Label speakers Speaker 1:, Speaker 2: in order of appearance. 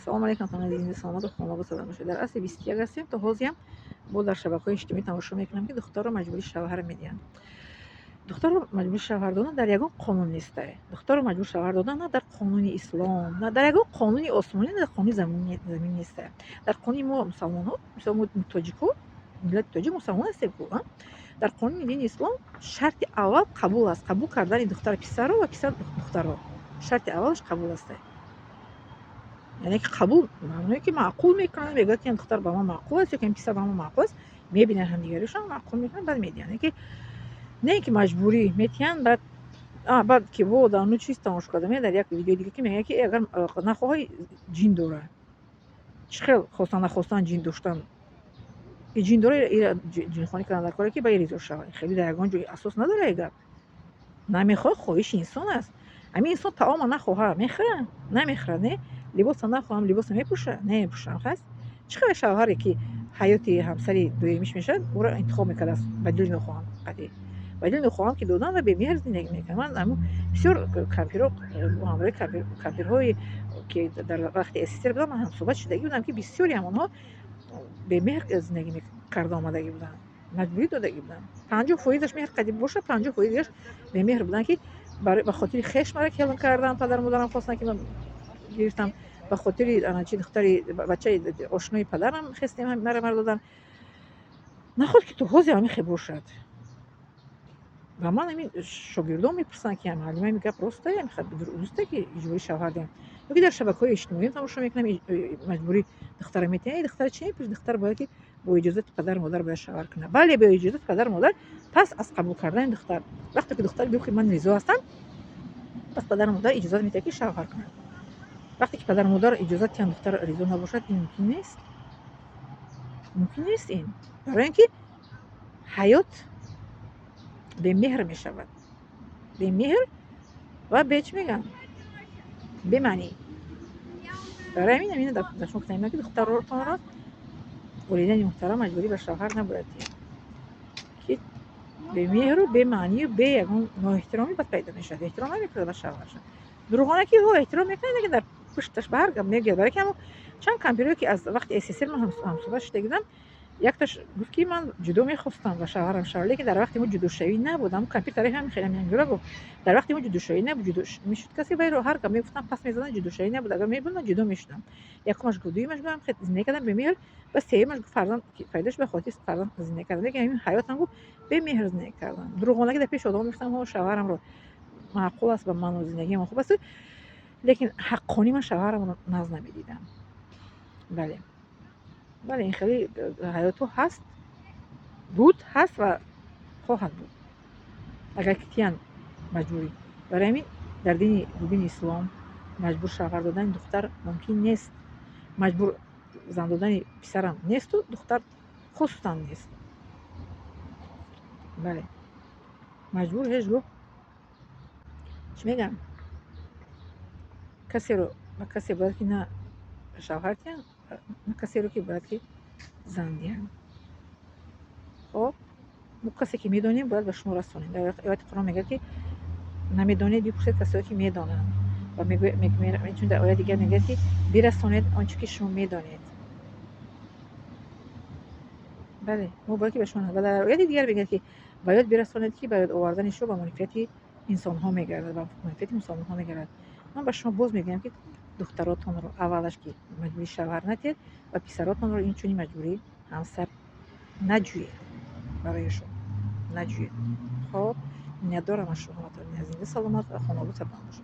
Speaker 1: салом алейкум тамоми зинди саломату хонавод садо бошед. Дар асли 21 ҳастем. То ҳозиам бо дар шабакаҳои иҷтимоӣ тамошо мекунам ки духтарро маҷбури шавҳар медиҳанд. Духтарро маҷбури шавҳар додан дар ягон қонун нестае. Духтарро маҷбури шавҳар додан на дар қонуни ислом, на дар ягон қонуни осмонӣ, на дар қонуни замин нестае. Дар қонуни мо мусалмонҳо, мисол мо тоҷикҳо, миллати тоҷик мусалмон ҳастем ку. Дар қонуни дини ислом шарти аввал қабул аст. Қабул кардани духтар писарро ва писар духтарро. Шарти аввалаш қабул аст. яъне ки қабул маънои ки маъқул мекунанд, мегӯяд ки ин духтар ба ман маъқул аст, ё ки ин писар ба ман маъқул аст, мебинанд ҳамдигаришон маъқул мекунанд, баъд медиҳанд. яъне ки не ин ки маҷбурӣ метиҳанд, баъд ки во дар ну чиз тамошо карда меяд дар як видеои дига ки мегӯяд ки агар нахоҳӣ ҷин дора. Чӣ хел хостан нахостан ҷин доштан? Ҷин дора ира ҷинхонӣ кардан дар коре ки ба ин ризо шавад. Хеле дар ягон ҷой асос надора ин гап. Намехоҳад, хоҳиши инсон аст. Ҳамин инсон таома нахоҳад, мехӯрад? Намехӯрад, не? Либоса нахоҳам, либоса мепӯшад? Намепӯшад. хас чӣ хеле шавҳаре ки ҳаёти ҳамсари дуюмиш мешавад, ӯро интихоб мекардааст ба дили нохоҳам қатъӣ. Ба дили нохоҳам ки додан ва бемеҳр зиндагӣ мекунад. Ман аму бисёр кампирҳо бо ҳамроҳи кампирҳои ки дар вақти СССР будам, ман ҳамсуҳбат шудагӣ будам ки бисёри ҳамонҳо бемеҳр зиндагӣ карда омадагӣ буданд. Маҷбурӣ додагӣ буданд. 50% меҳр қадим бошад, 50% бемеҳр буданд ки ба хотири хеш маро келн карданд. Падару модарам хостанд ки ман гирифтам. Ба хотири чи духтари бачаи ошнои падарам хестем маро додан. Наход ки то ҳозир ҳамин хел бошад. Ва ман ҳамин шогирдон мепурсанд ки муаллима ин гап ростае, дурусте ки иҷбори шавҳар диҳанд. ё ки дар шабакаҳои иҷтимоӣ тамошо мекунам, маҷбури духтара метиҳанд. Духтар чӣ мепурсад? Духтар бояд ки бо иҷозати падару модар бояд шавҳар кунад. Бале, бо иҷозати падару модар. Пас аз қабул кардани духтар, вақте ки духтар гуфт ки ман ризо ҳастам, пас падару модар иҷозат медиҳад ки шавҳар кунад. вақте ки падару модар иҷозат диҳанд, духтар ризо набошад, ин мумкин нест. мумкин нест ин. барои ин ки ҳаёт бемеҳр мешавад. Бемеҳр ва чӣ мегӯям, бемаънӣ. барои ҳамин дар шумо гуфтам ки духтаротонро волидайни муҳтарам маҷбурӣ ба шавҳар набояд диҳад, ки бемеҳру бемаънию бе ягон ноэҳтиромӣ баъд пайдо мешавад. эҳтиром намекунад ба шавҳараш. Дурӯғона ки эҳтиром мекунад, lekin дар пушташ ба ҳар гап мегӯяд. барои ки ҳамун чанд кампирҳое ки аз вақти СССР ман ҳамсуҳбат шудагӣ будам, якташ гуфт ки ман ҷудо мехостам ва шавҳарам шавад, лекин дар вақти мо ҷудошавӣ набуд. ҳамун кампир тарафи ҳамин хеле ҳаминҷура гуфт. Дар вақти мо ҷудошавӣ набуд. ҷудо мешуд касе вайро ҳар гап мегуфтам, пас мезаданд, ҷудошавӣ набуд. агар мебуданд ҷудо мешудам. Якумаш гуфт, дуюмаш гуфт зиндагӣ кардан бемеҳр, ва сеюмаш гуфт фарзанд ки файдош ба хотири фарзанд зиндагӣ кардан. лекин ҳамин ҳаётам гуфт бемеҳр зиндагӣ кардан. Дурӯғонагӣ дар пеши одамон мегуфтам, ҳо шавҳарамро маъқул аст ба ману зиндагиам хуб аст, лекин ҳаққонӣ ман шавҳарамро наз намедидам. бале. бале, ин хеле ҳаётҳо ҳаст, буд, ҳаст ва хоҳад буд. агар ки тиянд маҷбурӣ. барои ҳамин дар дини ислом маҷбур шавҳар додани духтар мумкин нест. маҷбур зан додани писарам несту духтар хусусан нест. бале. маҷбур ҳеҷ гоҳ чӣ мегӯям, касеро ба касе бояд ки на шавҳар диҳанд, на касеро ки бояд ки зан диҳанд. хоб мо касе ки медонем бояд ба шумо расонем. дар ояти Қуръон мегӯяд ки намедонед бипурсед касое ки медонанд. ва чун дар ояти дигар мегӯяд ки бирасонед онче ки шумо медонед. бале, мо бояд ки ба шумо, ва дар ояти дигар мегӯяд ки ба ёд бирасонед ки ба ёд овардани шумо ба манфиати инсонҳо мегардад, ба манфиати мусалмонҳо мегардад. ман ба шумо боз мегӯям ки духтаротонро аввалаш ки маҷбури шавҳар натиҳед ва писаротонро инчунин маҷбури ҳамсар наҷӯед. барояшон наҷӯед. хоб, миннатдорам аз шумо. зинда саломат ва хонобод сарбаланд бошед.